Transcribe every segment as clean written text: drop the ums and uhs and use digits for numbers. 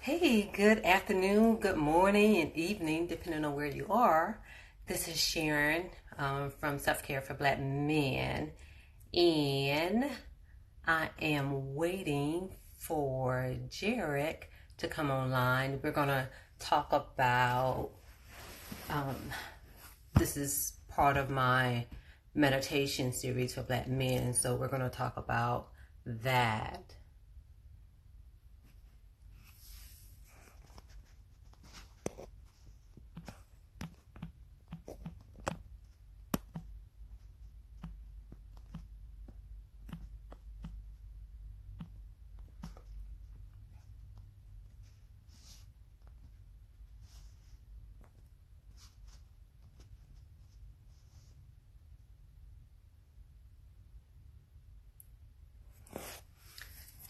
Hey, good afternoon, good morning, and evening, depending on where you are. This is Sharon from Self Care for Black Men, and I am waiting for Jarrick to come online. We're going to talk about um, this is part of my meditation series for Black men, so we're going to talk about that.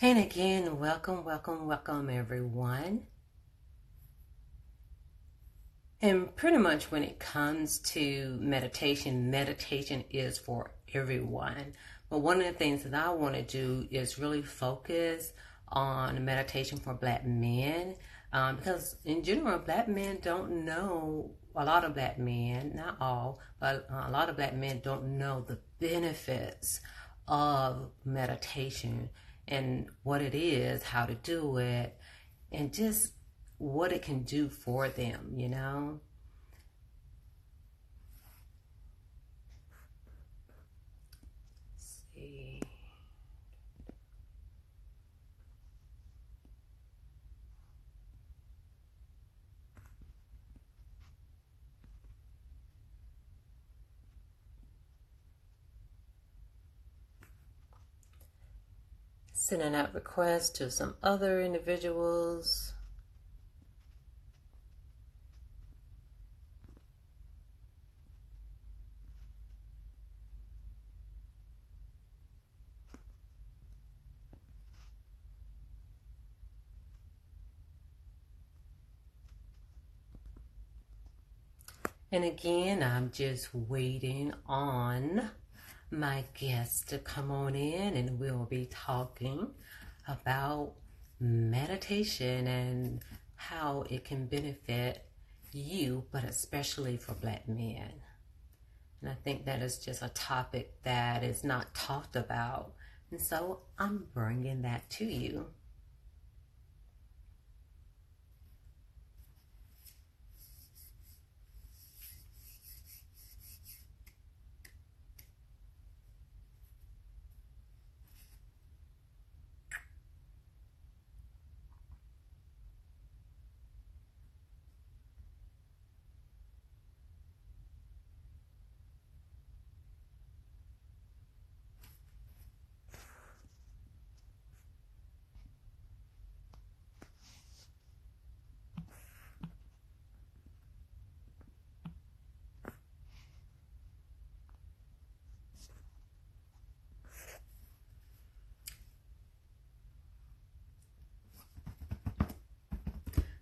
And again, welcome everyone. And pretty much when it comes to meditation is for everyone. But one of the things that I want to do is really focus on meditation for Black men, because in general, Black men don't know, a lot of Black men, not all, but a lot of Black men don't know the benefits of meditation and what it is, how to do it, and just what it can do for them, you know? Let's see. Sending out requests to some other individuals. And again, I'm just waiting on my guests to come on in, and we'll be talking about meditation and how it can benefit you, but especially for Black men. And I think that is just a topic that is not talked about. And so I'm bringing that to you.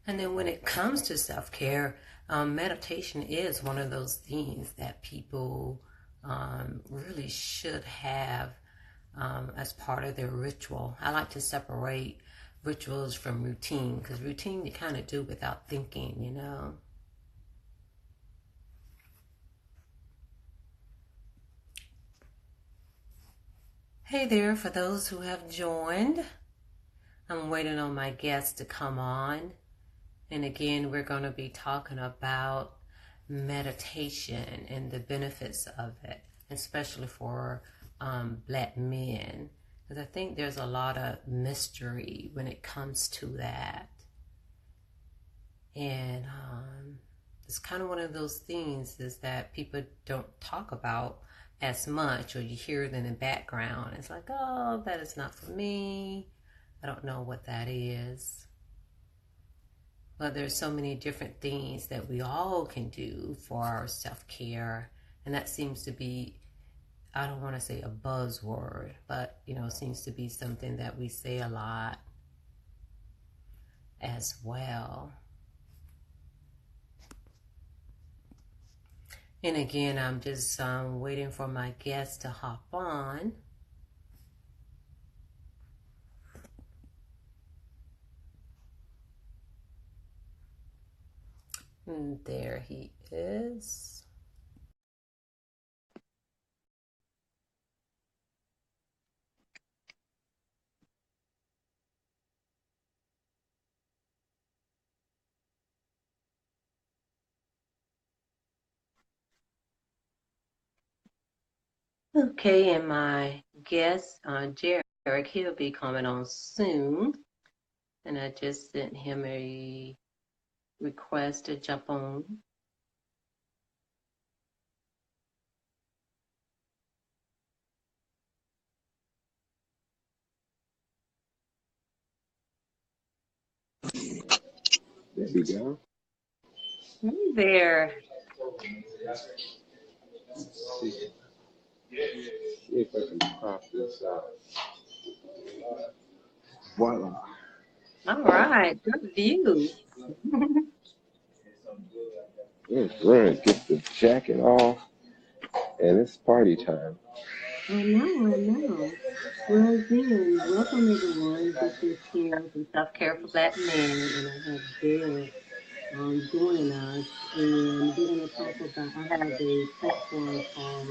And then when it comes to self-care, meditation is one of those things that people really should have as part of their ritual. I like to separate rituals from routine, because routine you kind of do without thinking, you know. Hey there, for those who have joined, I'm waiting on my guests to come on. And again, we're going to be talking about meditation and the benefits of it, especially for Black men. Because I think there's a lot of mystery when it comes to that. And it's kind of one of those things is that people don't talk about as much, or you hear it in the background. It's like, oh, that is not for me. I don't know what that is. But there's so many different things that we all can do for our self-care. And that seems to be, I don't want to say a buzzword, but, you know, seems to be something that we say a lot as well. And again, I'm just waiting for my guests to hop on. And there he is. Okay, and my guest, Jarrick, he'll be coming on soon. And I just sent him a request to jump on. There we go. Hey there. See, see if I can pop this out. Voila. All right, good view. Right. Get the jacket off, and it's party time. I know. Well, again, welcome everyone. This is Kim from Self Care for Black Men, and I have Derek joining us, and we're going to talk about. I have a platform called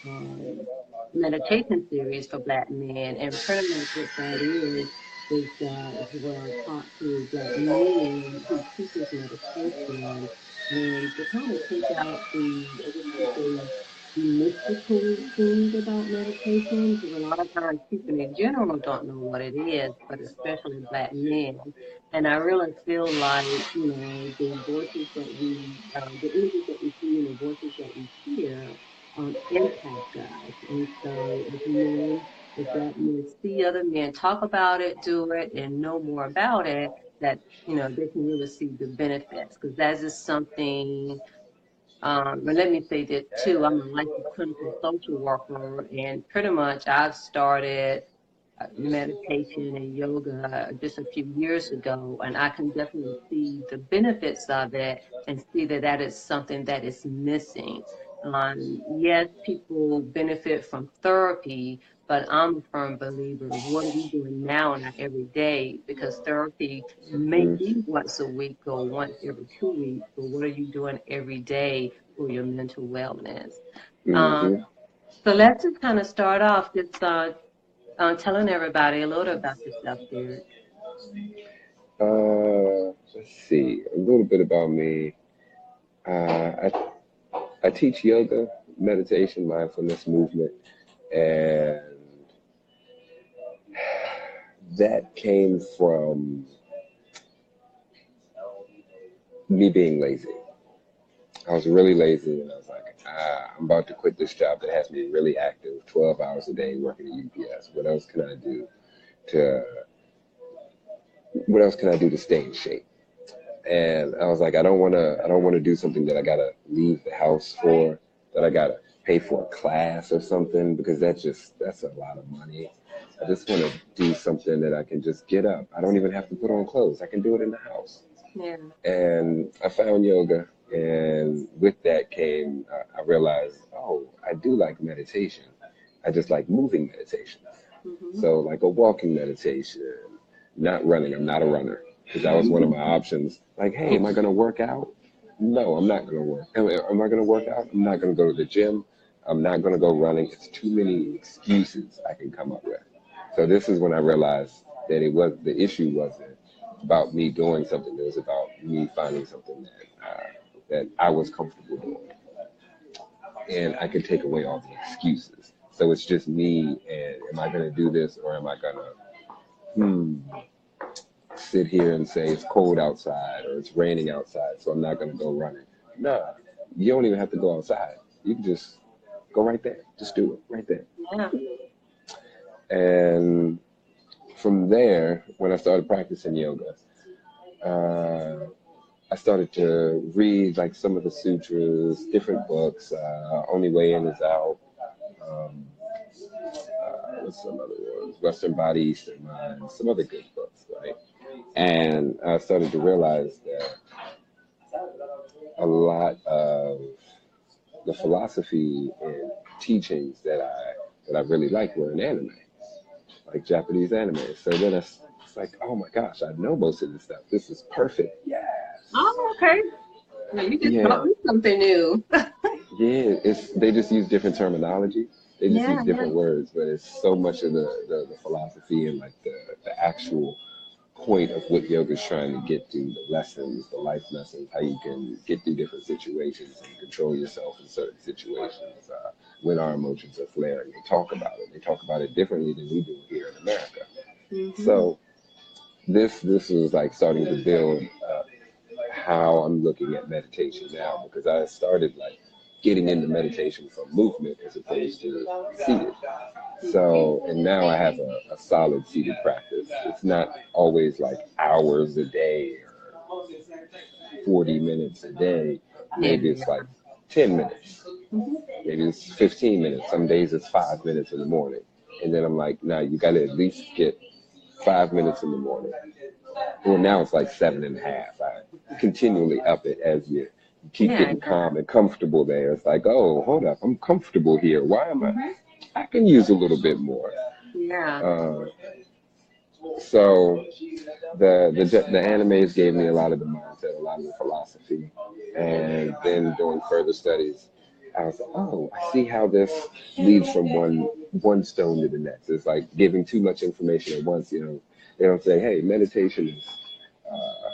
um, Meditation Series for Black Men, and pretty much what that is that where I talk to Black men who teaches meditation, and to kind of take out the, I guess you say, the mystical thing about meditation, because a lot of times people in general don't know what it is, but especially Black men. And I really feel like, the voices that the images that we see and the voices that we hear impact us. And so as men, if Black men see other men talk about it, do it, and know more about it, that, they can really see the benefits. Because that is something, and let me say that too, I'm a licensed clinical social worker, and pretty much I've started meditation and yoga just a few years ago, and I can definitely see the benefits of it and see that that is something that is missing. Yes, people benefit from therapy, but I'm a firm believer. What are we doing now, not every day? Because therapy may Mm-hmm. be once a week or once every 2 weeks, but what are you doing every day for your mental wellness? Um, Mm-hmm. so let's just kind of start off just telling everybody a little about yourself, Derek. Let's see. A little bit about me. I teach yoga, meditation, mindfulness, movement, and that came from me being lazy. I was really lazy, and I was like, I'm about to quit this job that has me really active, 12 hours a day working at UPS. To What else can I do to stay in shape? And I was like, I don't wanna do something that I gotta leave the house for, that I gotta pay for a class or something, because that's a lot of money. I just want to do something that I can just get up. I don't even have to put on clothes. I can do it in the house. Yeah. And I found yoga, and with that came, I realized, oh, I do like meditation. I just like moving meditation. Hmm. So like a walking meditation, not running. I'm not a runner, because that was one of my options. Like, hey, am I going to work out? No, I'm not going to work. Am I going to work out? I'm not going to go to the gym. I'm not going to go running. It's too many excuses I can come up with. So this is when I realized that the issue wasn't about me doing something. It was about me finding something that I was comfortable doing, and I could take away all the excuses. So it's just me, and am I going to do this, or am I going to sit here and say it's cold outside or it's raining outside, so I'm not going to go running? Nah, you don't even have to go outside. You can just go right there. Just do it right there. Yeah. And from there, when I started practicing yoga, uh, I started to read like some of the sutras, different books. Only Way In Is Out. Um, what's some other ones? Western Body, Eastern Mind. Some other good books, right? And I started to realize that a lot of the philosophy and teachings that I really like were in anime, like Japanese anime. So then it's like, oh my gosh, I know most of this stuff. This is perfect. Yes. Oh, okay. Well, you just taught Yeah, me something new. yeah. They just use different terminology. They just Yeah, use yeah, different words, but it's so much of the philosophy and like the actual point of what yoga is trying to get through, the lessons, the life lessons, how you can get through different situations and control yourself in certain situations when our emotions are flaring. They talk about it. They talk about it differently than we do here in America. hmm, So this was like starting to build how I'm looking at meditation now, because I started like getting into meditation from movement as opposed to seated. So, and now I have a solid seated practice. It's not always like hours a day or 40 minutes a day. yeah, Maybe it's yeah. like 10 minutes. Hmm. Maybe it's 15 minutes. Some days it's 5 minutes in the morning. And then I'm like, nah, you got to at least get 5 minutes in the morning. Well, now it's like 7.5. I continually up it as you keep Yeah, getting yeah. calm and comfortable there. It's like, oh, hold up, I'm comfortable here. Why am I? Hmm. I can use a little bit more. Yeah, Uh, so the animes gave me a lot of the mindset, a lot of the philosophy, and then doing further studies, I was like, oh, I see how this leads from one stone to the next. It's like giving too much information at once. You know, they don't say, hey, meditation is. Uh,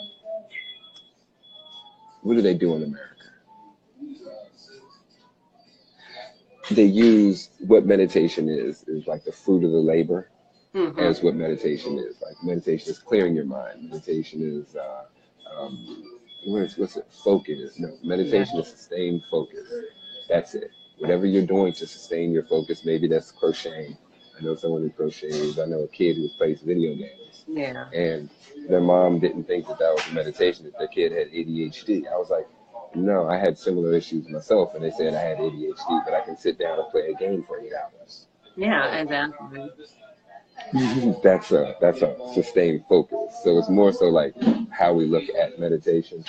what do they do in America? They use what meditation is like the fruit of the labor hmm, as what meditation is. Like meditation is clearing your mind. Meditation is what's it? Focus. No, yeah, meditation is sustained focus. That's it. Whatever you're doing to sustain your focus, maybe that's crocheting. I know someone who crochets. I know a kid who plays video games, yeah, and their mom didn't think that that was a meditation. That their kid had ADHD. I was like, no, I had similar issues myself, and they said I had ADHD, but I can sit down and play a game for 8 hours. yeah, exactly. That's a sustained focus. So it's more so like how we look at meditation.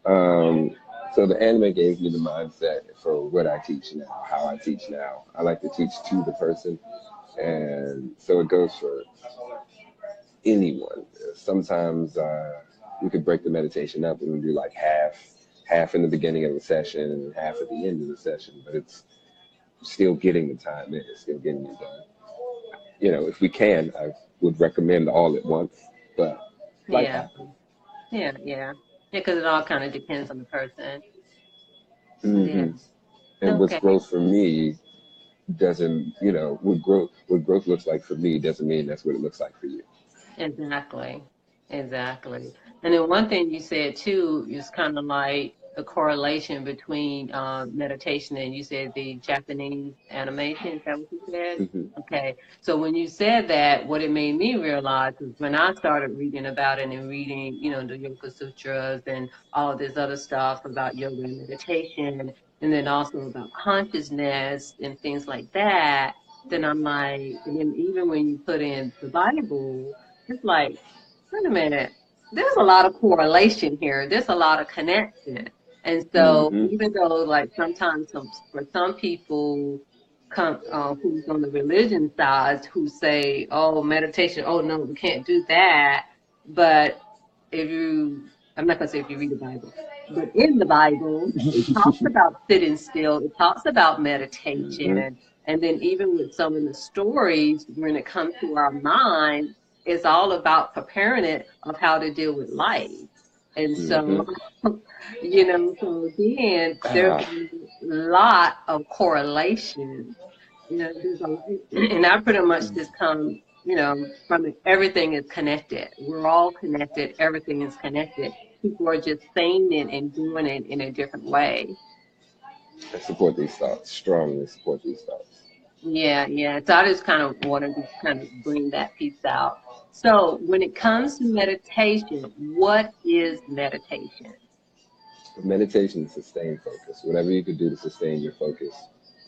Um, so the anime gave me the mindset for what I teach now, how I teach now. I like to teach to the person, and so it goes for anyone. Sometimes we could break the meditation up and we do like half in the beginning of the session and half at the end of the session, but it's still getting the time in, it's still getting it done. You know, if we can, I would recommend all at once, but life Yeah, happens. yeah, yeah. Yeah, because it all kind of depends on the person. Yeah. Hmm. And what's Okay. growth for me doesn't, what growth looks like for me doesn't mean that's what it looks like for you. Exactly. Exactly. And then one thing you said too is kind of like the correlation between meditation and you said the Japanese animation. Is that what you said? Hmm. Okay. So when you said that, what it made me realize is when I started reading about it and reading, the Yoga Sutras and all this other stuff about yoga and meditation, and then also about consciousness and things like that, then I'm like, and then even when you put in the Bible, it's like, wait a minute, there's a lot of correlation here. There's a lot of connection. And so Hmm. even though like sometimes for some people who's on the religion side who say, oh, meditation, oh no, we can't do that. But if you, I'm not gonna say if you read the Bible, but in the Bible, it talks about sitting still. It talks about Hmm. meditation. And then even with some of the stories, when it comes to our mind, it's all about preparing it of how to deal with life. And Hmm. so, so again, there's Ah, a lot of correlation. There's and I pretty much just come, from it. Everything is connected. We're all connected. Everything is connected. People are just saying it and doing it in a different way. I support these thoughts, strongly support these thoughts. Yeah, yeah. So I just kind of wanted to kind of bring that piece out. So when it comes to meditation, what is meditation? Meditation is sustained focus. Whatever you can do to sustain your focus,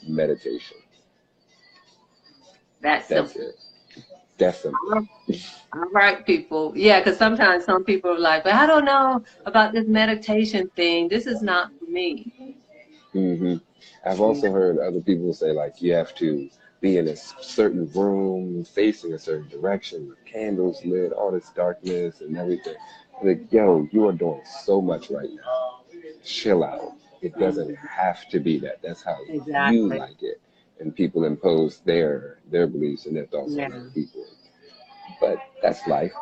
meditation. That's That's simple. it. That's simple. All right, people. Yeah, because sometimes some people are like, but I don't know about this meditation thing. This is not for me. Hmm. I've Yeah, also heard other people say like you have to be in a certain room, facing a certain direction, with candles lit, all this darkness and everything. Like, yo, you are doing so much right now. chill out. It doesn't have to be that. That's how you Exactly. like it. And people impose their beliefs and their thoughts Yeah. on other people. But that's life.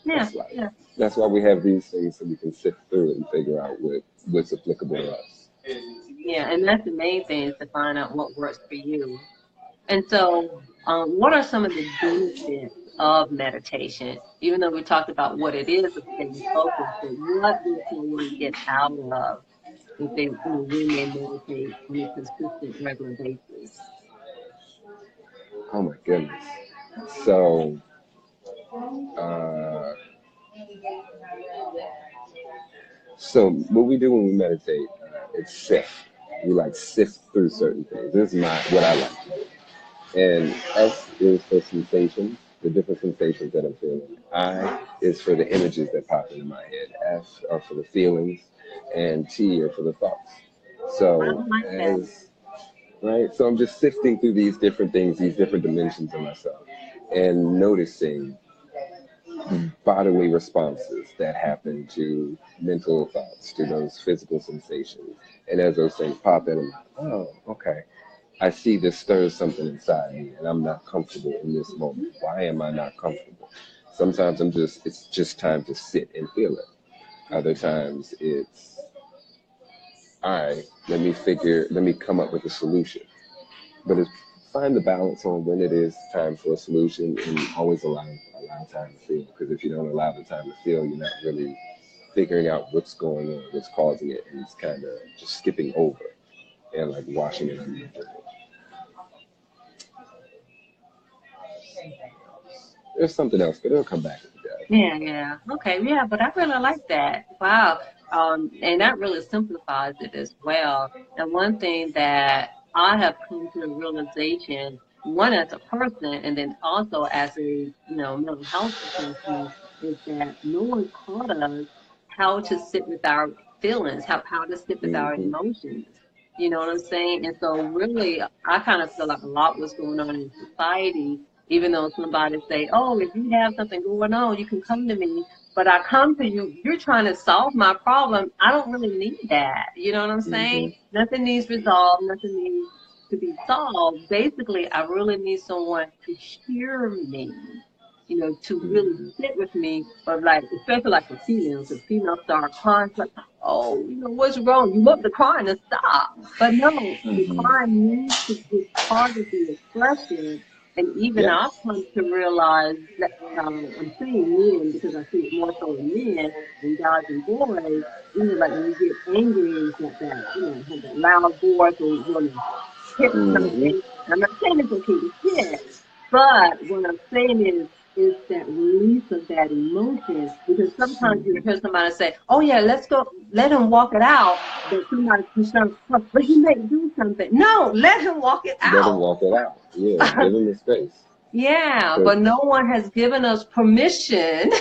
Yeah. That's life. Yeah. That's why we have these things so we can sift through and figure out what's applicable to us. Yeah. And that's the main thing is to find out what works for you. And so, what are some of the benefits of meditation? Even though we talked about what it is of staying focused, but what does someone get out of if they, when they meditate on a consistent, regular basis? Oh my goodness. So, uh, so what we do when we meditate, it's sift. We like sift through certain things. This is what I like to do. And S is for sensations, the different sensations that I'm feeling. I is for the images that pop into my head. F are for the feelings, and T are for the thoughts. I So like that. as right, so I'm just sifting through these different things, these different dimensions of myself, and noticing bodily responses that happen to mental thoughts, to those physical sensations. And as those things pop in, I'm like, oh, okay. I see this stirs something inside me and I'm not comfortable in this moment. Why am I not comfortable? Sometimes it's just time to sit and feel it. Other times it's, all right, let me come up with a solution. But it's find the balance on when it is time for a solution and always allow time to feel. Because if you don't allow the time to feel, you're not really figuring out what's going on, what's causing it, and it's kind of just skipping over and like washing it under the bridge. There's something else, but it'll come back to that. Yeah, yeah. Okay, yeah, but I really like that. Wow. And that really simplifies it as well. And one thing that I have come to the realization, one as a person and then also as a, mental health professional, is that no one taught us how to sit with our feelings, how to sit with our Mm-hmm. emotions. You know what I'm saying? And so really, I kind of feel like a lot was going on in society even though somebody say, "Oh, if you have something going on, you can come to me." But I come to you, you're trying to solve my problem. I don't really need that. You know what I'm saying? Mm-hmm. Nothing needs resolved. Nothing needs to be solved. Basically, I really need someone to hear me. To really Mm-hmm. sit with me, but like, especially like for females, if females start crying, it's like, oh, what's wrong? You want the crying to stop. But no, the Mm-hmm. crying needs to be part of the expression and even I've Yes. come to realize that I'm saying men because I see it more so in men and guys and boys. Even like when you get angry and it's like that, have that loud voice or you want to hit Mm-hmm. something. I'm not saying it's okay to hit, but what I'm saying is that release of that emotion because sometimes you Mm-hmm. hear somebody say, "Oh yeah, let's go, let him walk it out." But somebody's concerned, but he may do something. No, let him walk it Let them out. walk it out. Yeah, give them the space. Yeah, but no Cause one has given us permission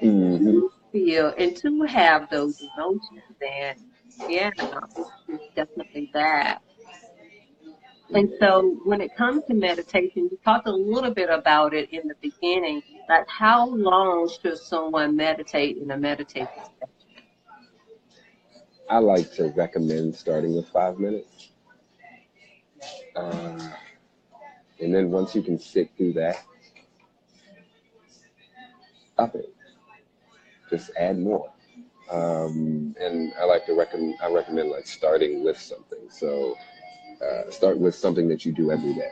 mm-hmm. to feel and to have those emotions. And yeah, it's definitely that. And Yeah. so when it comes to meditation, you talked a little bit about it in the beginning, like how long should someone meditate in a meditation session? I like to recommend starting with 5 minutes. Uh, and then once you can sit through that, up it. Just add more. And I recommend like starting with something. So start with something that you do every day.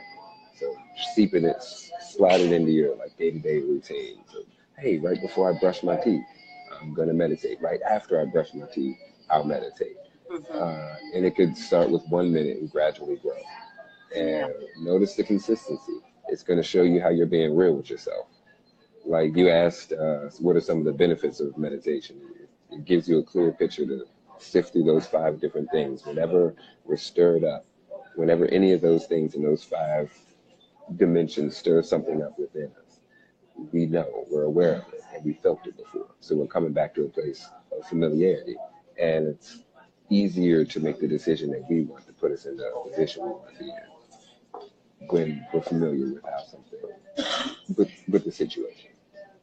So seeping it, slide it into your like day-to-day routine. So hey, right before I brush my teeth, I'm gonna meditate. Right after I brush my teeth, I'll meditate. Hmm. And it could start with 1 minute and gradually grow. Yeah. And notice the consistency. It's gonna show you how you're being real with yourself. Like you asked, what are some of the benefits of meditation? It gives you a clear picture to sift through those five different things. Whenever we're stirred up, whenever any of those things in those five dimensions stir something up within us, we know, we're aware of it, and we felt it before. So we're coming back to a place of familiarity. And it's easier to make the decision that we want to put us in the position we want to be in when we're familiar with how something, with the situation.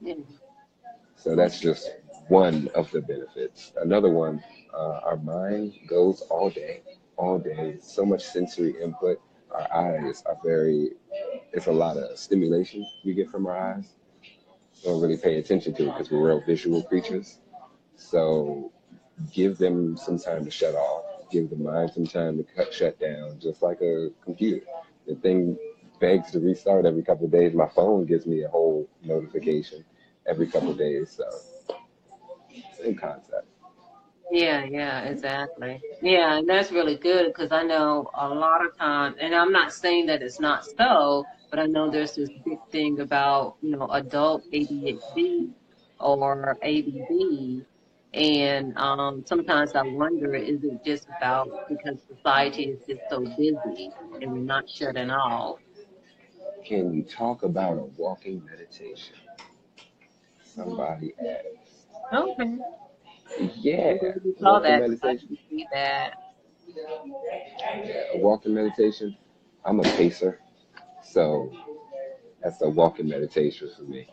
Yeah. So that's just one of the benefits. Another one, Our mind goes all day. So much sensory input. Our eyes are it's a lot of stimulation we get from our eyes. Don't really pay attention to it because we're real visual creatures. So give them some time to shut off. Give the mind some time to shut down, just like a computer. The thing begs to restart every couple of days. My phone gives me a whole notification every couple of days. So same concept. Yeah, yeah, exactly. Yeah, and that's really good because I know a lot of times, and I'm not saying that it's not so, but I know there's this big thing about, adult ADHD or ADD. And sometimes I wonder, is it just about because society is just so busy and we're not shutting off? Can you talk about a walking meditation? Somebody asked. Okay. Yeah, We saw walking that, 'cause I meditation. didn't see that. Yeah, a walking meditation. I'm a pacer, so that's a walking meditation for me.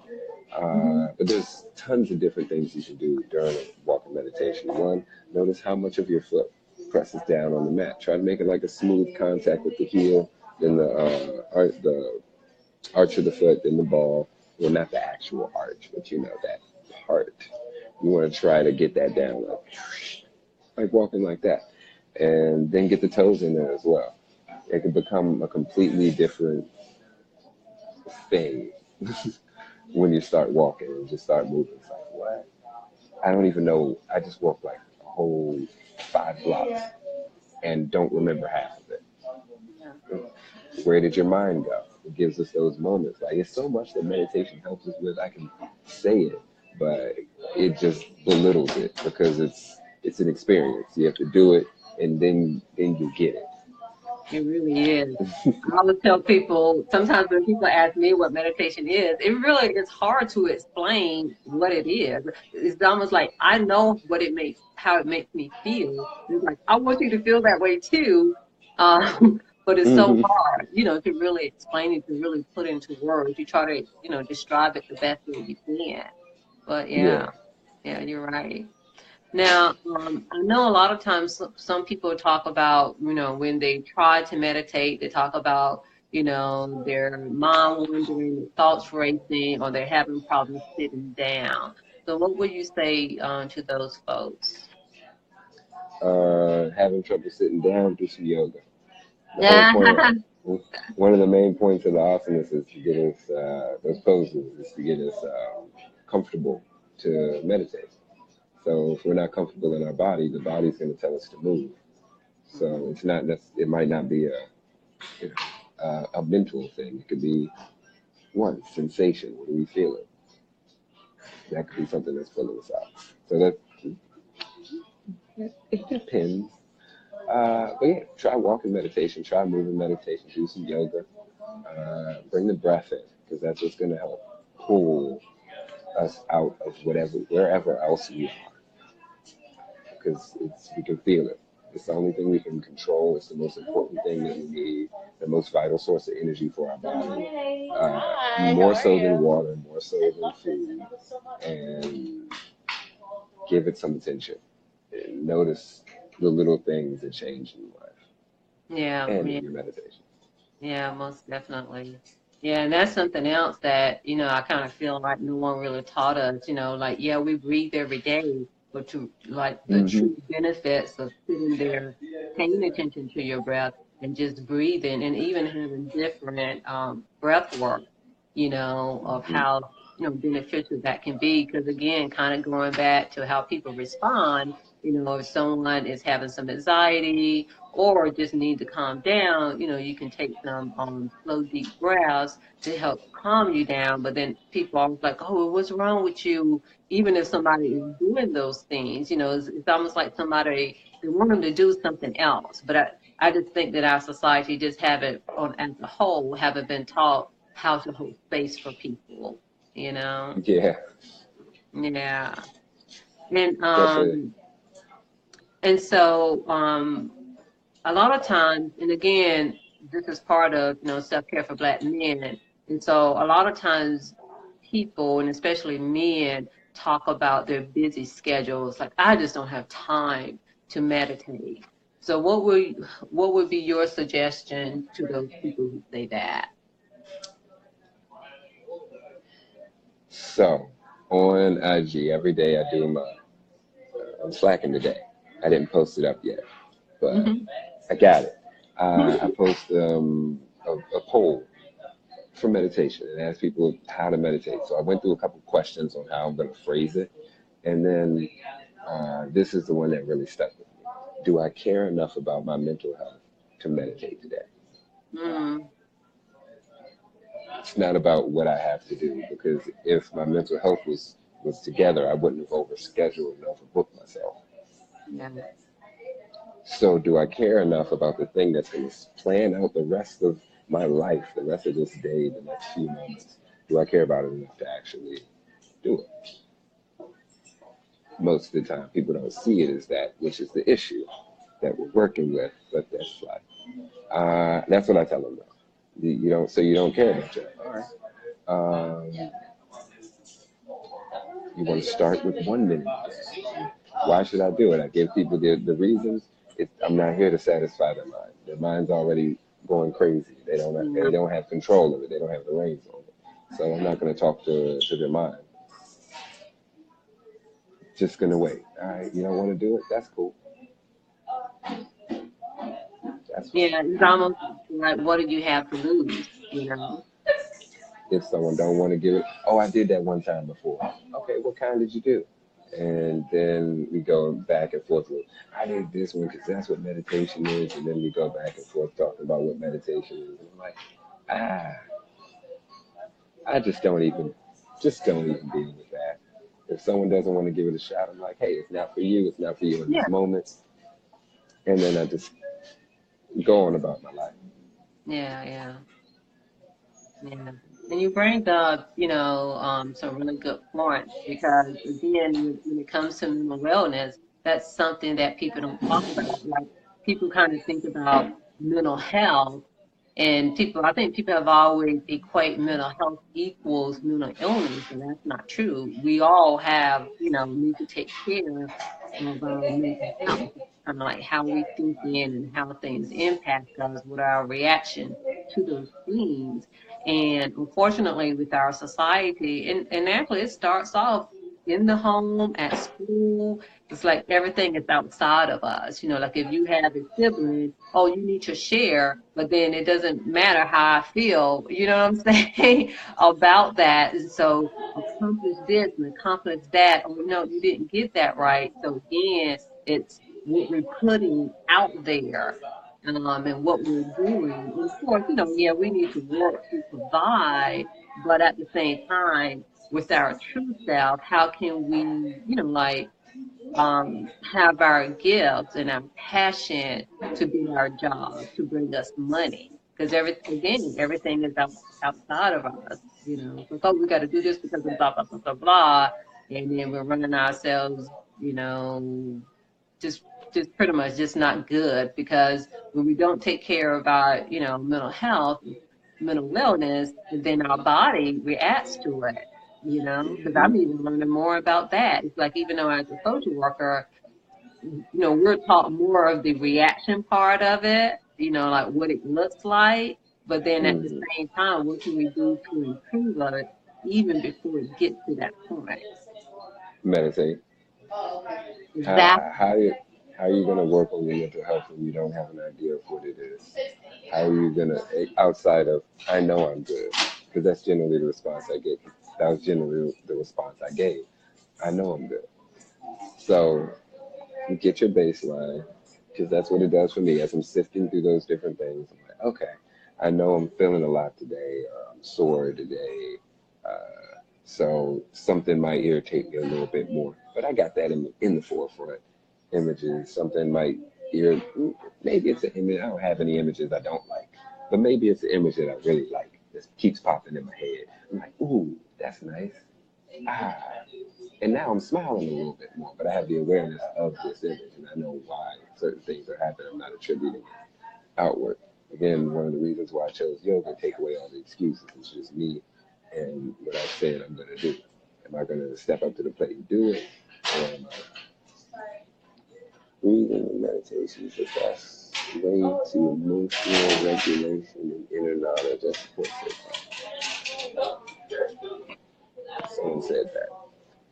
Hmm. But there's tons of different things you can do during a walking meditation. One, notice how much of your foot presses down on the mat. Try to make it like a smooth contact with the heel, then the arch of the foot, then the ball. Well, not the actual arch, but that part. You want to try to get that down like walking like that, and then get the toes in there as well. It can become a completely different thing when you start walking and just start moving. It's like, what? I don't even know. I just walked like a whole 5 blocks and don't remember half of it. Yeah. Where did your mind go? It gives us those moments. Like, it's so much that meditation helps us with. I can say it, but it just belittles it because it's an experience. You have to do it, and then you get it. It really is. I always tell people, sometimes when people ask me what meditation is, it really is hard to explain what it is. It's almost like I know how it makes me feel. It's like, I want you to feel that way too. But it's so Hmm. hard, to really explain it, to really put into words. You try to, describe it the best way you can. But Yeah. yeah, you're right. Now, I know a lot of times some people talk about, when they try to meditate, they talk about, their mind wandering, their thoughts racing, or they're having problems sitting down. So what would you say to those folks? Having trouble sitting down, do some yoga. The whole Yeah. point one of the main points of the asanas is to get us, those poses, is to get us comfortable to meditate. So if we're not comfortable in our body, the body's going to tell us to move. So it's not it might not be a mental thing. It could be one sensation. What are we feeling? That could be something that's pulling us out. So it depends. But yeah, try walking meditation, try moving meditation, do some yoga, bring the breath in because that's what's going to help pull us out of wherever else we are because we can feel it. It's the only thing we can control. It's the most important thing that we need, the most vital source of energy for our body, more so than water, more so than food, and give it some attention. And notice the little things that change in life Yeah, and yeah. in your meditation. Yeah, most definitely. Yeah, and that's something else that, I kind of feel like no one really taught us, like, yeah, we breathe every day, but to like the Hmm. true benefits of sitting there, paying attention to your breath and just breathing and even having different breath work, of Hmm. how, beneficial that can be. Because again, kind of going back to how people respond, if someone is having some anxiety or just need to calm down, you can take some slow, deep breaths to help calm you down. But then people are like, oh, what's wrong with you? Even if somebody is doing those things, it's almost like they want them to do something else. But I just think that our society just haven't, on as a whole, haven't been taught how to hold space for people, you know? Yeah, Yeah. And definitely. um and so a lot of times, and again, this is part of, self-care for Black men. And so a lot of times people, and especially men, talk about their busy schedules. Like, I just don't have time to meditate. So what would be your suggestion to those people who say that? So on IG, every day I do my, I'm slacking today. I didn't post it up yet, but Hmm. I got it. I post a poll for meditation and ask people how to meditate. So I went through a couple questions on how I'm going to phrase it. And then this is the one that really stuck with me. Do I care enough about my mental health to meditate today? Mm, It's not about what I have to do, because if my mental health was together, I wouldn't have overscheduled and overbooked myself. yeah. So do I care enough about the thing that's going to plan out the rest of my life, the rest of this day, the next few moments? Do I care about it enough to actually do it? Most of the time, people don't see it as that, which is the issue that we're working with, but that's life. That's what I tell them, though. You don't, so you don't care about it. All right. Um, you want to start with 1 minute a day. Why should I do it? I give people the reasons. I'm not here to satisfy their mind. Their mind's already going crazy. They Yeah. don't have control of it. They don't have the reins on it. So I'm not going to talk to their mind. Just going to wait. All right, you don't want to do it? That's cool. That's fine. Yeah, it's almost like, what do you have to lose, you know? If someone don't want to give it, oh, I did that one time before. Okay, what kind did you do? And then we go back and forth with, I did this one because that's what meditation is. And then we go back and forth talking about what meditation is. And I'm like, ah, I just don't even deal with that. If someone doesn't want to give it a shot, I'm like, hey, it's not for you. It's not for you in Yeah, this moment. And then I just go on about my life. yeah, yeah, yeah. And you bring up, some really good points because again, when it comes to mental wellness, that's something that people don't talk about. Like people kind of think about mental health. And I think people have always equate mental health equals mental illness, and that's not true. We all have, need to take care of our mental health. It's kind of like how we think in and how things impact us with our reaction to those things. And unfortunately, with our society, and actually it starts off in the home, at school, it's like everything is outside of us. Like if you have a sibling, oh, you need to share, but then it doesn't matter how I feel, you know what I'm saying, about that. And so accomplish this and accomplish that. Oh, no, you didn't get that right. So again, it's what we're putting out there. And what we're doing. And of course, yeah, we need to work to provide, but at the same time, with our true self, how can we, have our gifts and our passion to be our job, to bring us money. Because everything is outside of us, So, oh, we got to do this because of blah, blah, blah, blah, blah. And then we're running ourselves, you know, just, just pretty much just not good because when we don't take care of our, mental health, mental wellness, then our body reacts to it, because I'm even learning more about that. It's like, even though as a social worker, we're taught more of the reaction part of it, like what it looks like. But then at the Mm-hmm. same time, what can we do to improve it even before it gets to that point? Meditate. Exactly. How how are you gonna work on your mental health when you don't have an idea of what it is? How are you gonna, outside of I know I'm good, because that's generally the response I get. That was generally the response I gave. I know I'm good. So you get your baseline, because that's what it does for me as I'm sifting through those different things. I'm like, okay, I know I'm feeling a lot today, or I'm sore today. So something might irritate me a little bit more, but I got that in the forefront. Images, something might ir maybe it's an image. I don't have any images I don't like, but maybe it's an image that I really like. That keeps popping in my head. I'm like, ooh, that's nice. Ah, and now I'm smiling a little bit more, but I have the awareness of this image, and I know why certain things are happening. I'm not attributing it outward. Again, one of the reasons why I chose yoga, take away all the excuses. It's just me and what I said I'm going to do. Am I going to step up to the plate and do it? Or am I Breathing and meditation is the best way to emotional regulation and inner knowledge. That's what someone said that.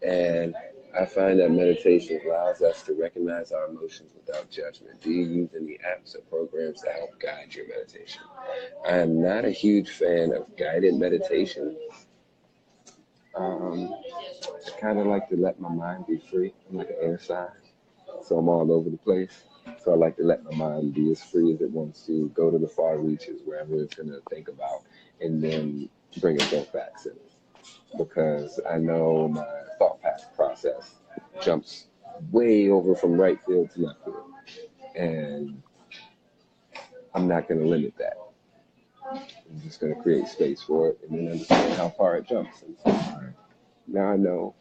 And I find that meditation allows us to recognize our emotions without judgment. Do you use any apps or programs to help guide your meditation? I am not a huge fan of guided meditation. I kind of like to let my mind be free. I'm like an air sign, so I'm all over the place. So I like to let my mind be as free as it wants to, go to the far reaches, wherever it's going to think about, and then bring it both back to me. Because I know my thought process jumps way over from right field to left field. And I'm not going to limit that. I'm just going to create space for it and then understand how far it jumps. And so, all right, now I know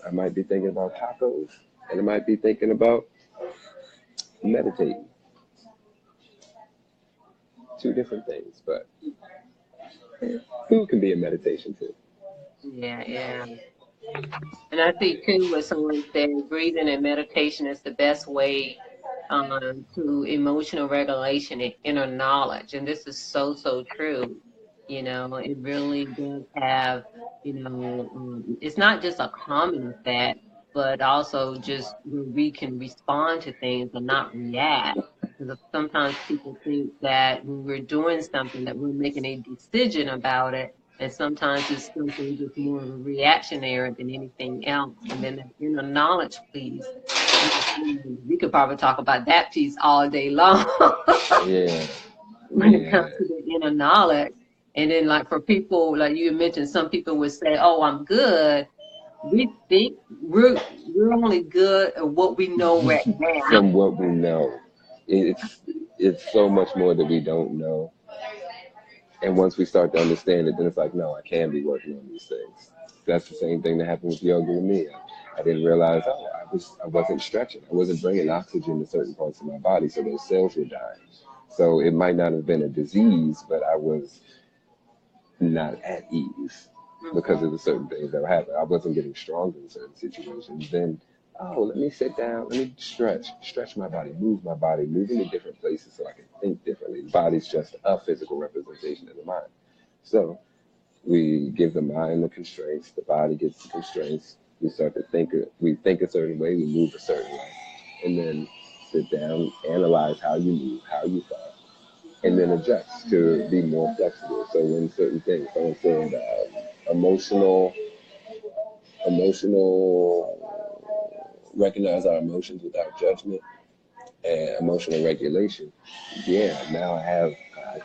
I might be thinking about tacos and I might be thinking about meditating. Two different things, but food can be a meditation too. Yeah, yeah. And I think too, what someone said, breathing and meditation is the best way to emotional regulation and inner knowledge. And this is so, so true. You know, it really does have, it's not just a common effect, but also just where we can respond to things and not react. Because sometimes people think that when we're doing something that we're making a decision about it, and sometimes it's something just more of a reactionary than anything else. And then the inner knowledge piece, we could probably talk about that piece all day long Yeah, when it yeah. comes to the inner knowledge. And then, like for people, like you mentioned, some people would say, "Oh, I'm good." We think we're only good at what we know right now. From what we know, it's so much more that we don't know. And once we start to understand it, then it's like, no, I can be working on these things. That's the same thing that happened with yoga with me. I didn't realize, I wasn't stretching. I wasn't bringing oxygen to certain parts of my body, so those cells were dying. So it might not have been a disease, but I was not at ease because of the certain things that were happening. I wasn't getting stronger in certain situations. Then, let me sit down, let me stretch my body, move into different places so I can think differently. The body's just a physical representation of the mind. So we give the mind the constraints, the body gets the constraints. We start to we think a certain way, we move a certain way. And then sit down, analyze how you move, how you thought, and then adjust to be more flexible. So when certain things, someone said recognize our emotions without judgment and emotional regulation. Yeah, now I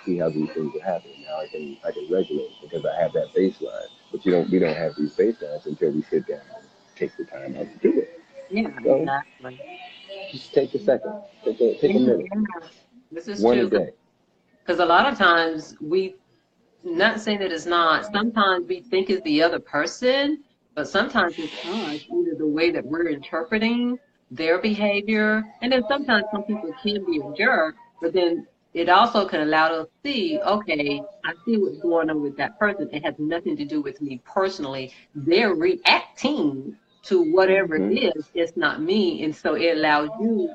see how these things are happening. Now I can regulate because I have that baseline. But we don't have these baselines until we sit down and take the time out to do it. Yeah, So exactly. just take a second, take Yeah, a minute, yeah. This is one a true day. because a lot of times not saying that it's not. Sometimes we think it's the other person, but sometimes it's us, either the way that we're interpreting their behavior. And then sometimes some people can be a jerk, but then it also can allow us to see, okay, I see what's going on with that person. It has nothing to do with me personally. They're reacting to whatever it Hmm. is. It's not me. And so it allows you,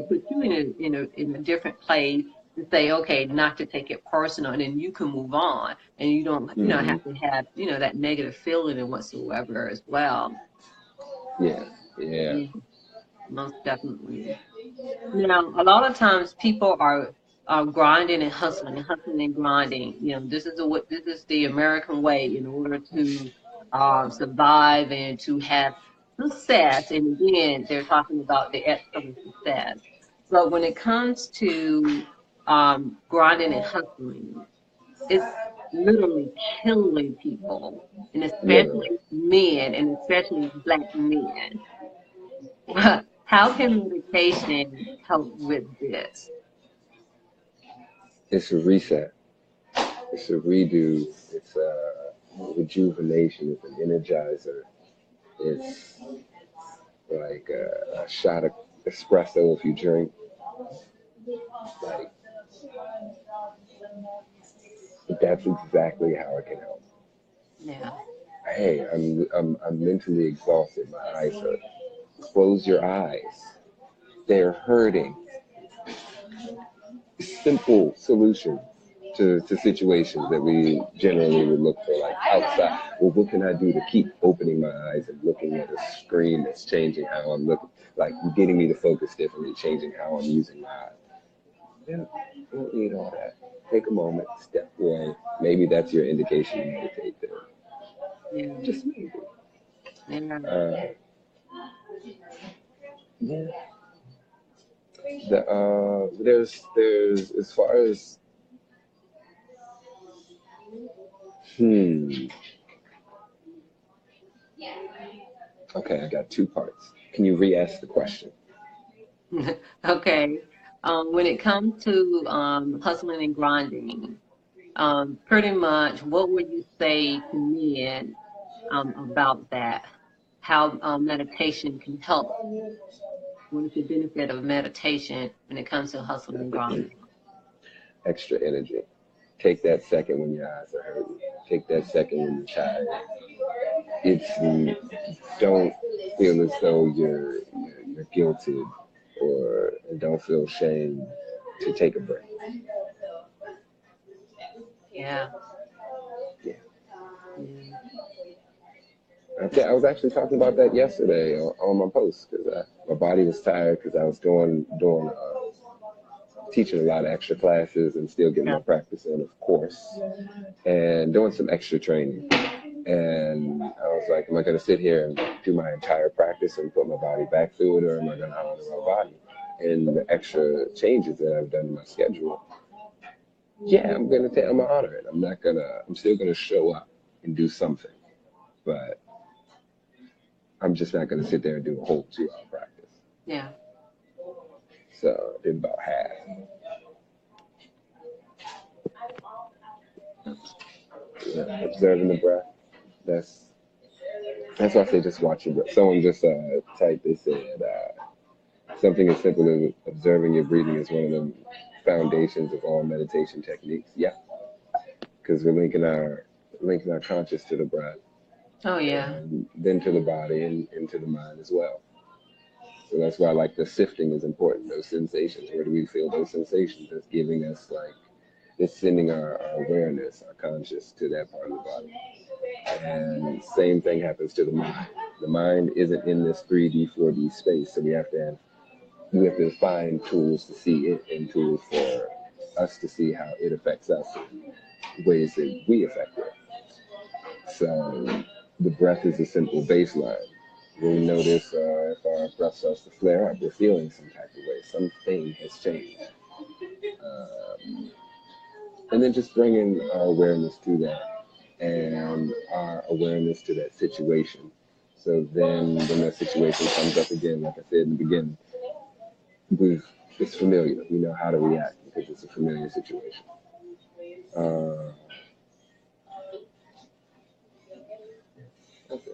put you in a different place to say, okay, not to take it personal, and then you can move on, and you don't, Hmm. have to have, that negative feeling and whatsoever as well. Yeah, yeah, Yeah, most definitely. Now, a lot of times people are grinding and hustling and grinding. This is the American way in order to survive and to have success. And again, they're talking about the external success. But when it comes to grinding and hustling, it's literally killing people, and literally. especially men, and especially black men. How can meditation help with this? It's a reset. It's a redo. It's a rejuvenation. It's an energizer. It's like a shot of espresso if you drink. Like that's exactly how it can help. Yeah. Hey, I'm mentally exhausted. My eyes hurt. Close your eyes. they're hurting. Simple solutions to situations that we generally would look for, like outside. Well, what can I do to keep opening my eyes and looking at a screen that's changing how I'm looking, like getting me to focus differently, changing how I'm using my eyes? Yeah, you don't need all that. Take a moment, step away. Maybe that's your indication to meditate there. Yeah. Just maybe. Yeah. Yeah. There's as far as okay, I got two parts. Can you re-ask the question? Okay. When it comes to hustling and grinding, pretty much what would you say to men about that? How meditation can help? What is the benefit of meditation when it comes to hustling and grinding? Extra energy. Take that second when your eyes are hurting. Take that second when you're tired. Don't feel as though you're guilted, or don't feel shame to take a break. Yeah. Yeah. Yeah. I was actually talking about that yesterday on my post, because my body was tired because I was doing teaching a lot of extra classes and still getting Yeah. my practice in, of course, and doing some extra training. And I was like, am I going to sit here and do my entire practice and put my body back through it, or am I going to honor my body? And the extra changes that I've done in my schedule, yeah, I'm going to honor it. I'm still going to show up and do something, but I'm just not going to sit there and do a whole 2 hour practice. Yeah. So I did about half. Yeah, observing the breath. That's why I say just watch your breath. Someone just typed, they said something as simple as observing your breathing is one of the foundations of all meditation techniques. Yeah, because we're linking our conscious to the breath, Oh, yeah. and then to the body and into the mind as well. So that's why, like, the sifting is important. Those sensations, where do we feel those sensations? That's giving us, like, it's sending our awareness, our conscious to that part of the body. And same thing happens to the mind. The mind isn't in this 3D, 4D space, so we have to find tools to see it and tools for us to see how it affects us in ways that we affect it. So the breath is a simple baseline. When we notice if our breath starts to flare up, we're feeling some type of way. Something has changed. And then just bringing our awareness to that, and our awareness to that situation. So then when that situation comes up again, like I said in the beginning, it's familiar. We know how to react because it's a familiar situation. Uh, that's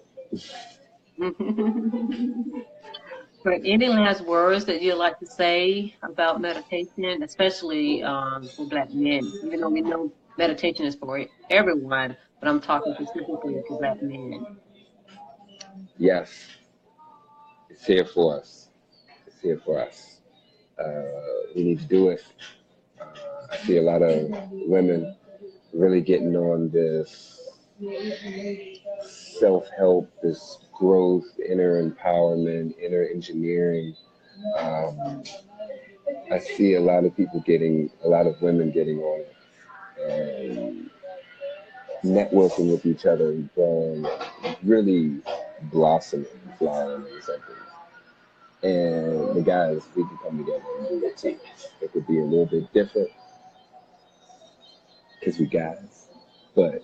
But any last words that you'd like to say about meditation, especially for Black men? Even though we know meditation is for everyone, but I'm talking specifically to Black men. Yes, it's here for us. It's here for us. We need to do it. I see a lot of women really getting on this self-help, this growth, inner empowerment, inner engineering. Um, I see a lot of women getting on it, and networking with each other and growing, really blossoming, flowering or something. And the guys, we can come together and do it too. It could be a little bit different because we guys, but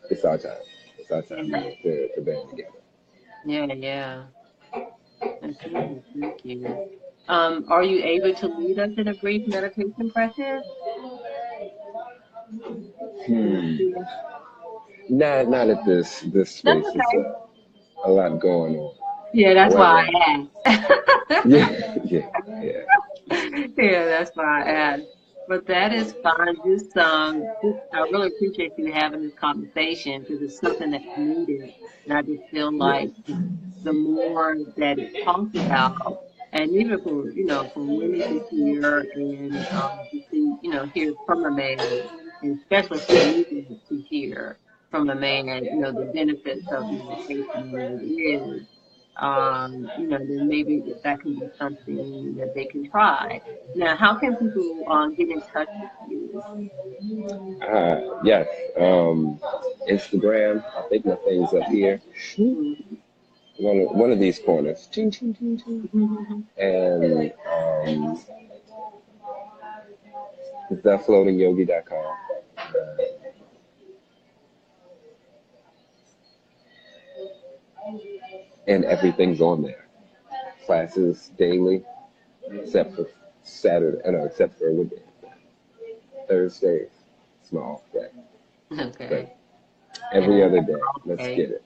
it's our time. It's our time Yeah, to band together. yeah. Okay, thank you. Are you able to lead us in a brief meditation practice? Hmm. Not at this That's space. It's okay. a lot going on. Yeah, that's why However, I asked. yeah. Yeah, that's why I asked. But that is fine. I really appreciate you having this conversation because it's something that's needed. And I just feel Yeah. like the more that it's talked about, And even for, for women to hear and to see, hear from a man, and especially for women to hear from a man, the benefits of meditation and what it is, then maybe that can be something that they can try. Now, how can people get in touch with you? Yes. Instagram. I think my thing's up here. One of these corners. Ching, ching, ching, ching. And it's thefloatingyogi.com. And everything's on there. Classes daily, except for Saturday. No, except for what day? Thursday. Small day. Okay. But every And other day. Let's okay. get it.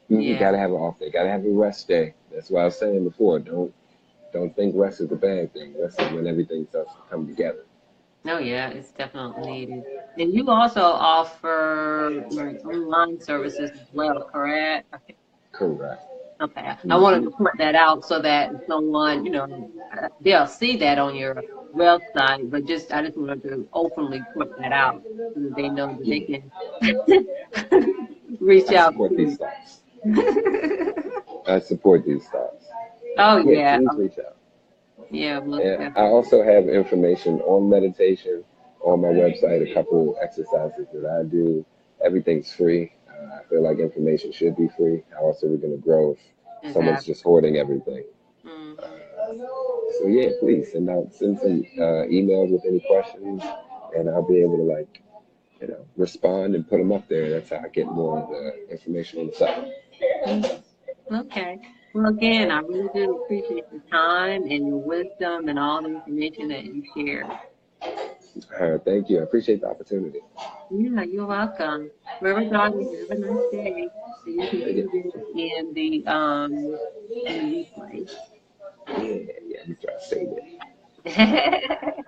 You Yeah. gotta have an off day. Gotta have a rest day. That's what I was saying before. Don't think rest is a bad thing. Rest is when everything starts to come together. Oh yeah, it's definitely needed. And you also offer like online services as well, correct? Correct. Okay. I wanted Mm-hmm. to point that out so that someone, they'll see that on your website, but I just wanted to openly point that out so that they know that they Yeah. can reach I out support these to thoughts. you. I support these thoughts. Oh Yeah, yeah. please reach out. Yeah, most And I definitely. also have information on meditation on my website, a couple exercises that I do. Everything's free. I feel like information should be free. How else are we going to grow if someone's Exactly. just hoarding everything? Hmm. So yeah, please send some emails with any questions, and I'll be able to respond and put them up there. That's how I get more of the information on the site. Okay. Well, again, I really do appreciate your time and your wisdom and all the information that you shared. Thank you. I appreciate the opportunity. Yeah, you're welcome. Wherever darling, have a nice day. So you can Yeah, see this in the replay. yeah, yeah. I'm trying to say that.